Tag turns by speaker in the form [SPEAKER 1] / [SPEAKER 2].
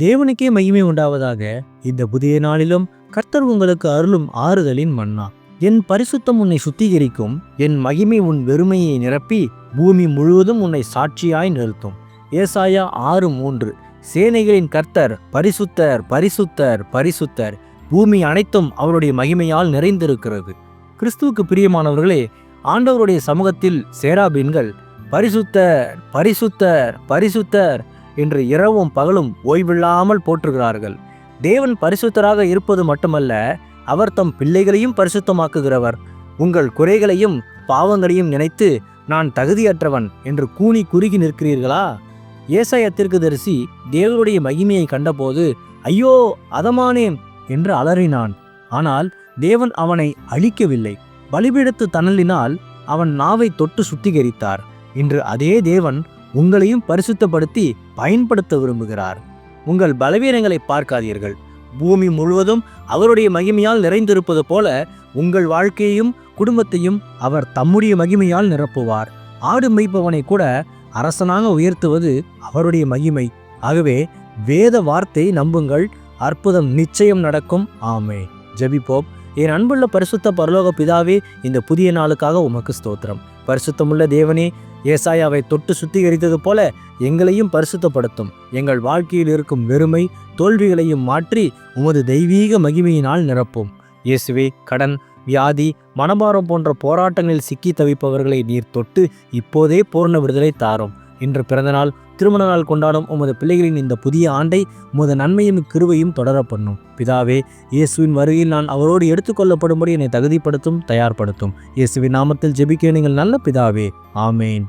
[SPEAKER 1] தேவனுக்கே மகிமை உண்டாவதாக. இந்த புதிய நாளிலும் கர்த்தர் உங்களுக்கு அருளும் ஆறுதலின் மன்னா. என் பரிசுத்தம் உன்னை சுத்திகரிக்கும், என் மகிமை உன் வெறுமையை நிரப்பி பூமி முழுவதும் உன்னை சாட்சியாய் நிறுத்தும். ஏசாயா 6:3. சேனைகளின் கர்த்தர் பரிசுத்தர், பரிசுத்தர், பரிசுத்தர். பூமி அனைத்தும் அவருடைய மகிமையால் நிறைந்திருக்கிறது. கிறிஸ்துவுக்கு பிரியமானவர்களே, ஆண்டவருடைய சமூகத்தில் சேராபீன்கள் பரிசுத்தர், பரிசுத்தர், பரிசுத்தர் என்று இரவும் பகலும் ஓய்வில்லாமல் போற்றுகிறார்கள். தேவன் பரிசுத்தராக இருப்பது மட்டுமல்ல, அவர் தம் பிள்ளைகளையும் பரிசுத்தமாக்குகிறவர். உங்கள் குறைகளையும் பாவங்களையும் நினைத்து நான் தகுதியற்றவன் என்று கூனி குறுகி நிற்கிறீர்களா? ஏசாயா தீர்க்கதரிசி தேவனுடைய மகிமையை கண்டபோது ஐயோ அதமானேன் என்று அலறினான். ஆனால் தேவன் அவனை அழிக்கவில்லை. பலிபீடத்து தணலினால் அவன் நாவை தொட்டு சுத்திகரித்தார். இன்று அதே தேவன் உங்களையும் பரிசுத்தப்படுத்தி பயன்படுத்த விரும்புகிறார். உங்கள் பலவீனங்களை பார்க்காதீர்கள். பூமி முழுவதும் அவருடைய மகிமையால் நிறைந்திருப்பது போல உங்கள் வாழ்க்கையையும் குடும்பத்தையும் அவர் தம்முடைய மகிமையால் நிரப்புவார். ஆடு மேய்ப்பவனை கூட அரசனாக உயர்த்துவது அவருடைய மகிமை. ஆகவே வேத வார்த்தை நம்புங்கள், அற்புதம் நிச்சயம் நடக்கும். ஆமே. ஜெபிப்போம். என் அன்புள்ள பரிசுத்த பரலோக பிதாவே, இந்த புதிய நாளுக்காக உமக்கு ஸ்தோத்திரம். பரிசுத்தமுள்ள தேவனே, ஏசாயாவை தொட்டு சுத்திகரித்தது போல எங்களையும் பரிசுத்தப்படுத்தும். எங்கள் வாழ்க்கையில் இருக்கும் வெறுமை தோல்விகளையும் மாற்றி உமது தெய்வீக மகிமையினால் நிரப்பும். இயேசுவே, கடன், வியாதி, மனபாரம் போன்ற போராட்டங்களில் சிக்கி தவிப்பவர்களை நீர் தொட்டு இப்போதே பூர்ண விடுதலை தாரும். இன்று பிறந்தநாள், திருமண நாள் கொண்டாடும் உமது பிள்ளைகளின் இந்த புதிய ஆண்டை உமது நன்மையும் கிருபையும் தொடர பண்ணும். பிதாவே, இயேசுவின் வருகையில் நான் அவரோடு எடுத்துக்கொள்ளப்படும்படி என்னை தகுதிப்படுத்தும், தயார்படுத்தும். இயேசுவின் நாமத்தில் ஜெபிக்க நீங்கள் நல்ல பிதாவே. ஆமேன்.